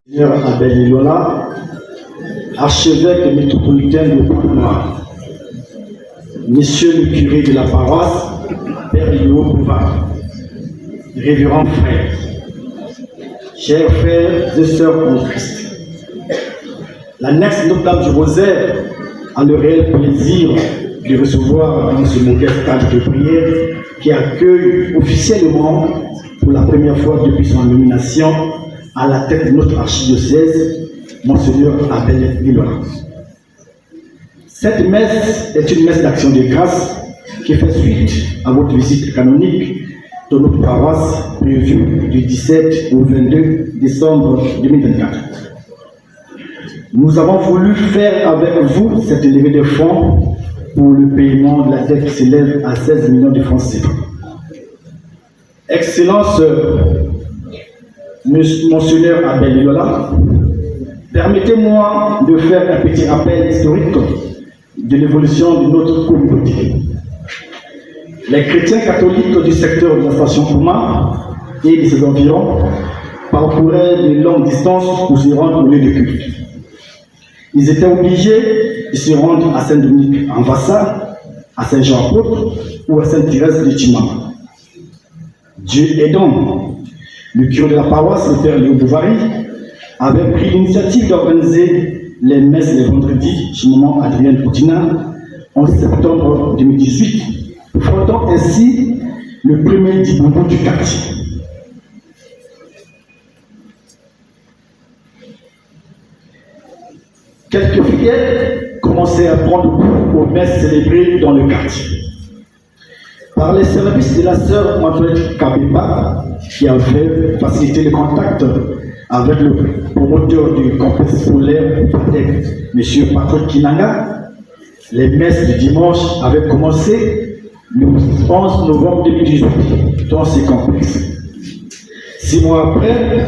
Seigneur Abel Ilola, archevêque métropolitain de Pointe-Noire, Monsieur le curé de la paroisse, Père Léo Bouvard, révérend frère, chers frères et sœurs en Christ, l'annexe Notre-Dame du Rosaire a le réel plaisir de recevoir dans ce modeste cadre de prière qui accueille officiellement pour la première fois depuis son nomination à la tête de notre archidiocèse, Monseigneur Abel Ilola. Cette messe est une messe d'action de grâce qui fait suite à votre visite canonique de notre paroisse prévue du 17 au 22 décembre 2024. Nous avons voulu faire avec vous cette levée de fonds pour le paiement de la dette qui s'élève à 16 millions de francs CFA. Excellence, Monseigneur Abel Ilola, permettez-moi de faire un petit rappel historique de l'évolution de notre communauté. Les chrétiens catholiques du secteur de la station Pouma et de ses environs parcouraient de longues distances pour se rendre au lieu de culte. Ils étaient obligés de se rendre à Saint-Dominique en Vassa, à Saint-Jean-Apôtre ou à Sainte-Thérèse de Timama. Dieu aidant, le curé de la paroisse, le Père Léo Bouvary, avait pris l'initiative d'organiser les messes les vendredis chez maman Adrienne Poutina en septembre 2018, fondant ainsi le premier diboubou du quartier. Quelques fidèles commençaient à prendre goût aux messes célébrées dans le quartier. Par les services de la sœur Antoinette Kabeba, qui avait facilité le contact avec le promoteur du complexe scolaire, M. Patrick Kinanga, les messes du dimanche avaient commencé le 11 novembre 2018 dans ces complexes. 6 mois après,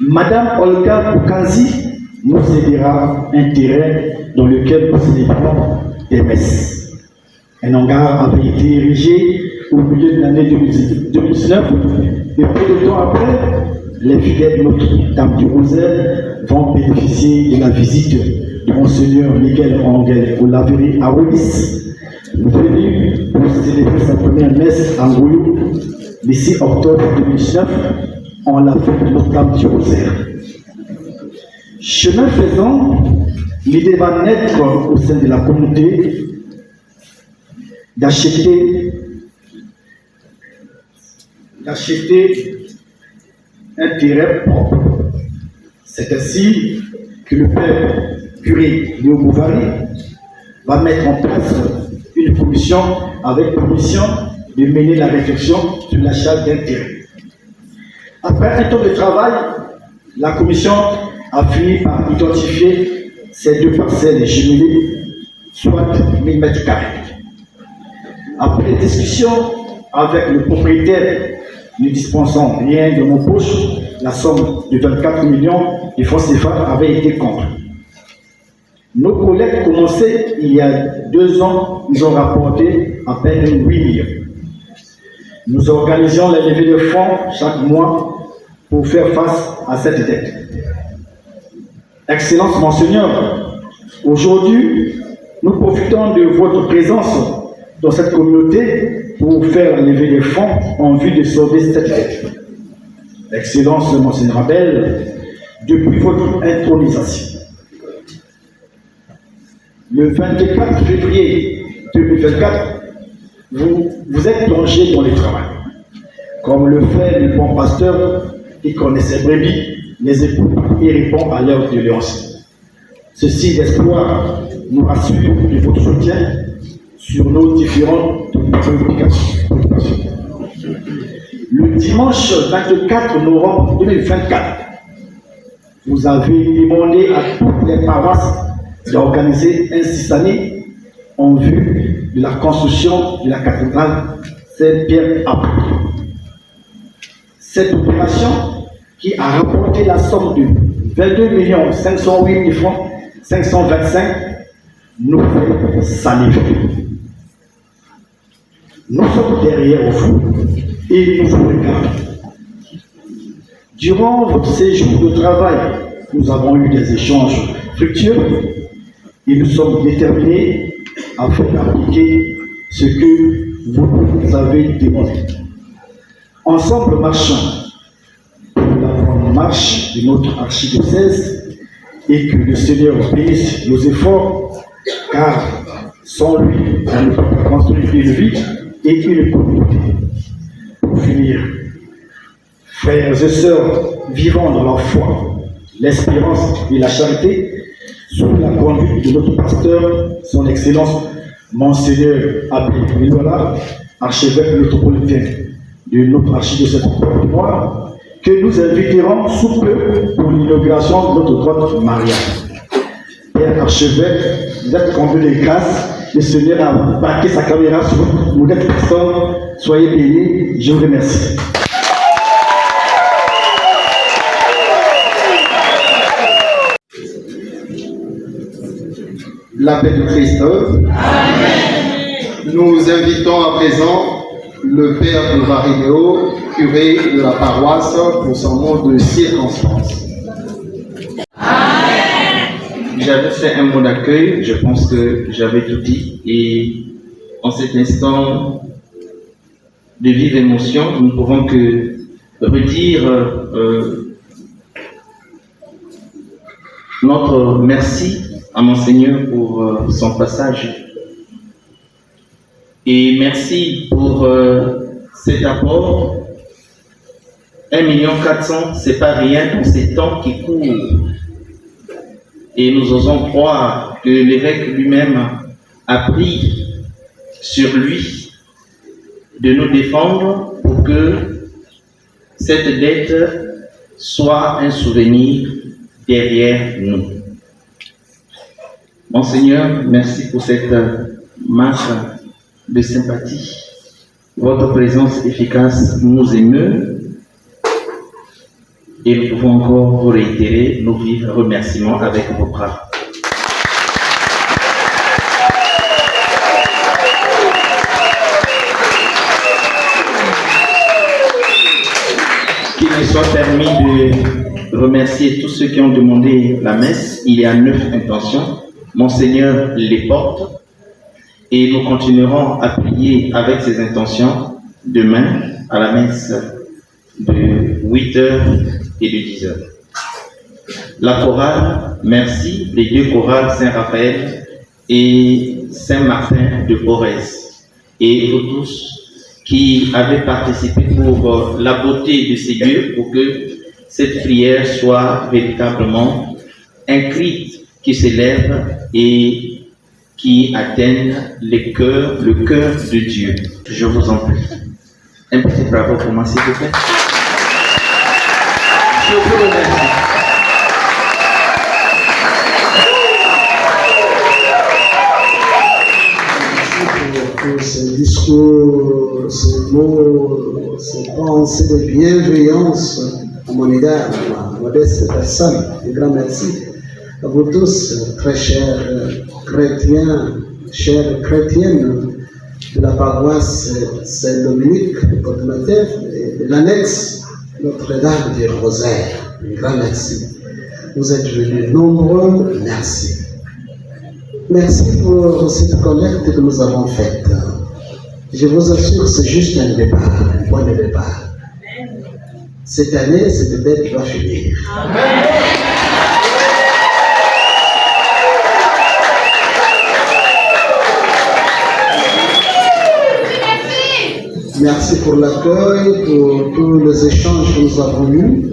Madame Olga Boukanzi nous cédera un terrain dans lequel nous célébrons des messes. Un hangar avait été érigé au milieu de l'année 2019 et peu de temps après, les fidèles de Notre-Dame du Rosaire vont bénéficier de la visite de Monseigneur Miguel Angel Olaveri Aoulis, venu pour célébrer sa première messe en Gouyou le 6 octobre 2019 en la fête de Notre-Dame du Rosaire. Chemin faisant, l'idée va naître au sein de la communauté d'acheter un terrain propre. C'est ainsi que le père curé Léo Bouvary va mettre en place une commission avec pour mission de mener la réflexion sur l'achat d'un terrain. Après un temps de travail, la commission a fini par identifier ces deux parcelles jumelées, soit 1000 m². Après discussion avec le propriétaire, ne dispensant rien de mon poche, la somme de 24 millions de francs CFA avait été contre. Nos collègues commencés il y a 2 ans, nous ont rapporté à peine 8 millions. Nous organisions la levée de fonds chaque mois pour faire face à cette dette. Excellence Monseigneur, aujourd'hui, nous profitons de votre présence dans cette communauté pour faire lever des fonds en vue de sauver cette dette. Excellence Monseigneur Abel, depuis votre intronisation, le 24 février 2024, vous êtes plongé dans le travail. Comme le fait le bon pasteur qui connaît ses brebis, les époux, et répond à l'heure de l'ange. Ceci d'espoir nous rassure de votre soutien sur nos différentes préoccupations. Le dimanche 24 novembre 2024, vous avez demandé à toutes les paroisses d'organiser un 6 années en vue de la construction de la cathédrale Saint-Pierre-Apôtre. Cette opération, qui a rapporté la somme de 22 508 525, nous fait saliver. Nous sommes derrière vous et nous vous regardons. Durant votre séjour de travail, nous avons eu des échanges fructueux et nous sommes déterminés à faire appliquer ce que vous nous avez demandé. Ensemble marchons pour la bonne marche de notre archidiocèse et que le Seigneur bénisse nos efforts, car sans lui, on ne peut pas construire une vie et une communauté. Pour finir, frères et sœurs vivant dans la foi, l'espérance et la charité, sous la conduite de notre pasteur, son Excellence, Monseigneur Abbé Milola, archevêque métropolitain de notre archidiocèse de Noir, que nous inviterons sous peu pour l'inauguration de notre grotte mariale. Père archevêque, vous êtes comblé de grâce. Le Seigneur a braqué sa caméra sur votre modeste personne. Soyez bénis. Je vous remercie. La paix de Christ. Amen. Nous invitons à présent le Père de Varidéo, curé de la paroisse, pour son mot de circonstance. J'avais fait un mot d'accueil, je pense que j'avais tout dit, et en cet instant de vive émotion, nous ne pouvons que redire notre merci à Monseigneur pour son passage. Et merci pour cet apport. 1,4 million, c'est pas rien dans ces temps qui courent. Et nous osons croire que l'évêque lui-même a pris sur lui de nous défendre pour que cette dette soit un souvenir derrière nous. Monseigneur, merci pour cette marche de sympathie. Votre présence efficace nous émeut. Et nous pouvons encore vous réitérer nos vifs remerciements avec vos bras. Qu'il me soit permis de remercier tous ceux qui ont demandé la messe. Il y a 9 intentions. Monseigneur les porte. Et nous continuerons à prier avec ces intentions demain à la messe de 8h et de 10h. La chorale, merci, les 2 chorales Saint-Raphaël et Saint-Martin de Porès. Et vous tous qui avez participé pour la beauté de ces lieux, pour que cette prière soit véritablement un cri qui s'élève et qui atteigne le cœur de Dieu. Je vous en prie. Un petit bravo pour moi, s'il vous plaît. Je vous remercie. Merci pour ce discours, ces mots, ces pensées de bienveillance à mon égard, à ma modeste personne. Un grand merci à vous tous, très chers chrétiens, chères chrétiennes de la paroisse Saint-Dominique de Porte-Mater et de l'annexe Notre-Dame du Rosaire. Un grand merci. Vous êtes venus nombreux, merci. Merci pour cette collecte que nous avons faite. Je vous assure, c'est juste un départ, un point de départ. Cette année, cette dette va finir. Amen. Merci pour l'accueil, pour tous les échanges que nous avons eus.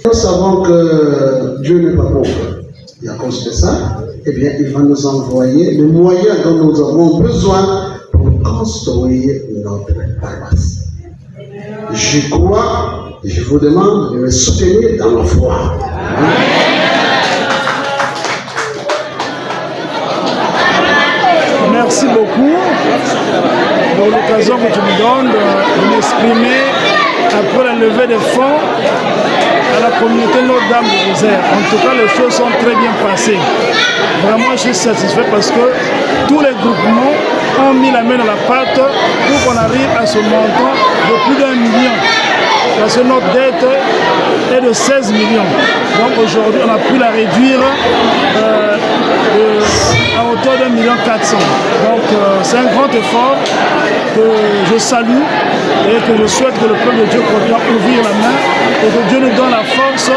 Nous savons que Dieu n'est pas pauvre. Et à cause de ça, eh bien, il va nous envoyer les moyens dont nous avons besoin pour construire notre paroisse. Je crois et je vous demande de me soutenir dans la foi. Merci beaucoup pour l'occasion que tu me donnes de m'exprimer après la levée des fonds à la communauté Notre-Dame du Rosaire. En tout cas, les choses sont très bien passées. Vraiment, je suis satisfait parce que tous les groupements ont mis la main dans la pâte pour qu'on arrive à ce montant de plus d'1 million. Parce que notre dette est de 16 millions. Donc aujourd'hui, on a pu la réduire à hauteur d'1,4 million. Donc c'est un grand effort que je salue et que je souhaite que le peuple de Dieu continue à ouvrir la main et que Dieu nous donne la force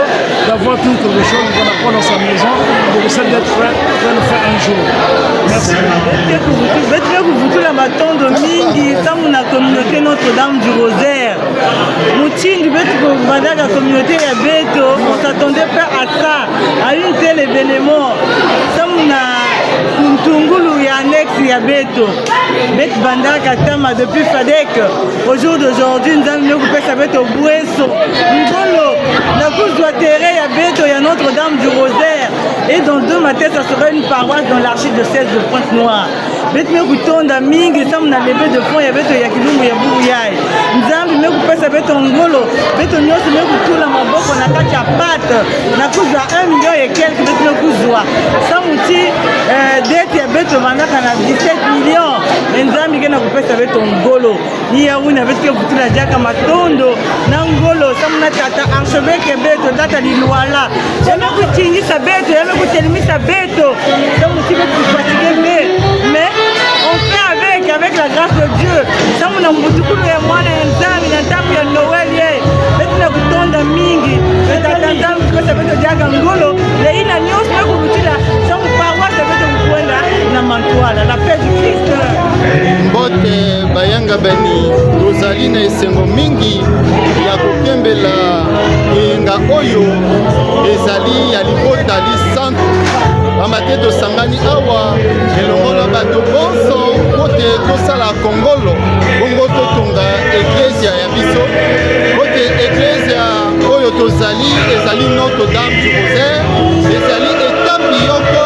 d'avoir tout quelque chose qu'on apprend dans sa maison et de essayer d'être prêt à le faire un jour. Merci. La matondo mingi tamu na communauté Notre-Dame du Rosaire. Mutindi betu banda la communauté ya Beto, on s'attendait pas à ça, à une telle événement. Tamu na Kuntungulu ya annexe ya Beto. Bet banda katama depuis Fadek. Au jour d'aujourd'hui, nous avons coupé sa bête au Bouesso. Ngolo, la couche doit terrer ya Beto ya Notre-Dame du Rosaire. Et dans 2 matins, ça sera une paroisse dans l'archidiocèse de Pointe-Noire. Bet me kutonda mingi samu na levé de fonds ya Beto ya Kilumbu ya Buyai. Nzambi me kupesa Beto ngolo, Beto nyonso me kutula maboko na kati ya pate. Na kuzwa 1 million et quelques Beto me kuzwa. Samu ti dette ya Beto vandaka na 17 millions. Nzambi kena kupesa Beto ngolo. Ni ya wina Beto kutula jaka matondo na ngolo samu na tata archevêque Beto tata Liluala. Yame kutingisa Beto, yame kutelimisa Beto. Samu ti Beto fatigué mais on fait avec la grâce de Dieu. Ça mon amutukulu ya mwana ya nzambi na tapu ya Noël ye. Betu na kutonda mingi. Tata nzambi kwa sababu jaga ngolo. Le ina nyos na kubutila. Ça mon paroisse betu kukwenda na mantuala. La paix du Christ. Mbote bayanga bani tozali na esengo mingi ya kokembela inga oyo ezali ya libota li centre bamate tosangani awa elongo na bato bonso kote tosala kongolo bongo totonga eklezia ya biso kote eklezia oyo tozali ezali Notre-Dame du Rosaire ezali etape yoko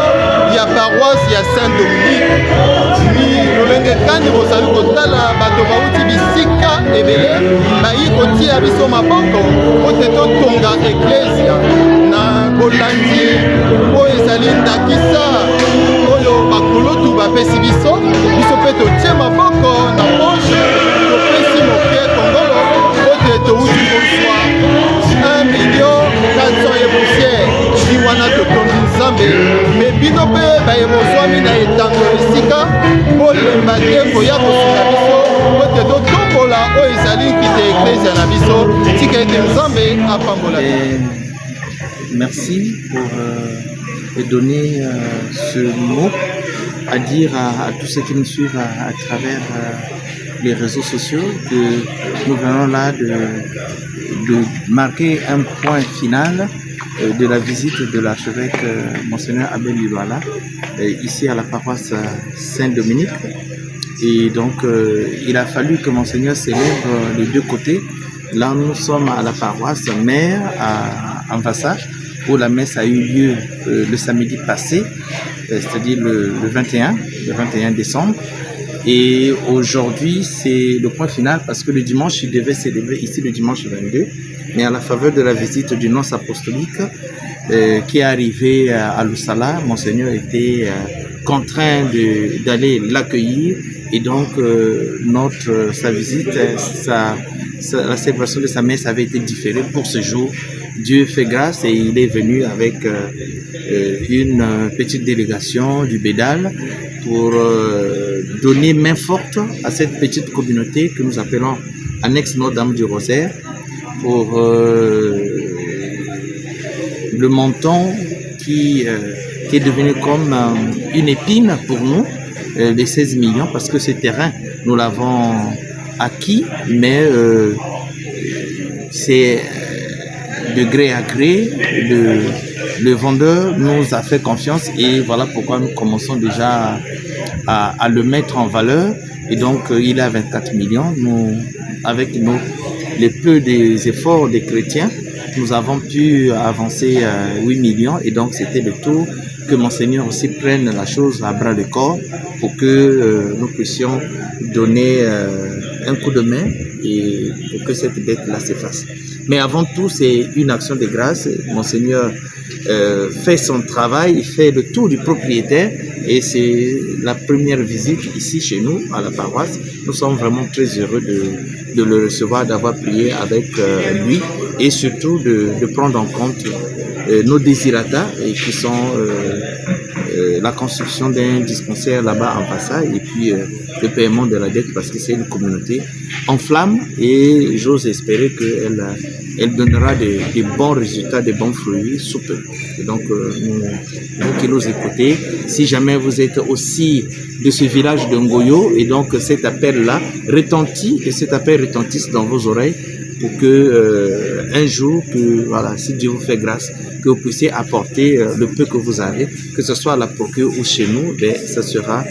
ya paroisse ya Saint-Dominique ni lolenge kani bozali kotala bato bauti bisika ebele bayi kotia biso maboko kote totonga eklezia na kolandi oyo ezali ndakisa oyo bakulutu bapesi biso mpe totie maboko na poche topesi moke kongolo kote touti kozwa 1 million 400 ye poussière si wana totondi nzambe me bino mpe bayebozwami na etango esika kolemba te koya kosunga biso kote totombola oyo ezali nkite eklezia na biso tika ete nzambe apambola. Merci pour me donner ce mot à dire à tous ceux qui nous suivent à travers les réseaux sociaux que nous venons là de marquer un point final de la visite de l'archevêque Monseigneur Abel Liluala ici à la paroisse Saint-Dominique. Et donc il a fallu que Monseigneur célèbre les 2 côtés. Là nous sommes à la paroisse mère à Anvassa, où la messe a eu lieu le samedi passé, c'est-à-dire le 21 décembre. Et aujourd'hui, c'est le point final parce que le dimanche, il devait célébrer ici le dimanche 22. Mais à la faveur de la visite du nonce apostolique qui est arrivé à Lusala, Monseigneur était contraint d'aller l'accueillir. Et donc, sa visite, la célébration de sa messe avait été différée pour ce jour. Dieu fait grâce et il est venu avec une petite délégation du Bédal pour donner main forte à cette petite communauté que nous appelons Annexe Notre-Dame du Rosaire pour le montant qui est devenu comme une épine pour nous, les 16 millions, parce que ce terrain, nous l'avons acquis, mais c'est de gré à gré, le vendeur nous a fait confiance et voilà pourquoi nous commençons déjà à le mettre en valeur. Et donc il est à 24 millions. Nous, avec les peu des efforts des chrétiens, nous avons pu avancer 8 millions et donc c'était le tour que Monseigneur aussi prenne la chose à bras le corps pour que nous puissions donner un coup de main et pour que cette dette-là s'efface. Mais avant tout, c'est une action de grâce. Monseigneur fait son travail, il fait le tour du propriétaire Et c'est la première visite ici chez nous, à la paroisse. Nous sommes vraiment très heureux de le recevoir, d'avoir prié avec lui et surtout de prendre en compte nos désirata qui sont la construction d'un dispensaire là-bas en Passa et puis le paiement de la dette parce que c'est une communauté en flamme et j'ose espérer qu'elle donnera des bons résultats, des bons fruits sous peu. Et donc, vous qui nous écoutez, si jamais vous êtes aussi de ce village de Ngoyo et donc cet appel-là retentit, que cet appel retentisse dans vos oreilles pour que un jour, voilà, si Dieu vous fait grâce, que vous puissiez apporter le peu que vous avez, que ce soit à la procure ou chez nous, ben, ça sera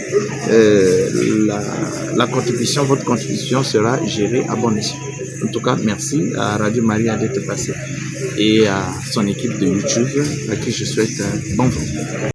la contribution, votre contribution sera gérée à bon escient. En tout cas, merci à Radio Maria d'être passé et à son équipe de YouTube à qui je souhaite bon vent.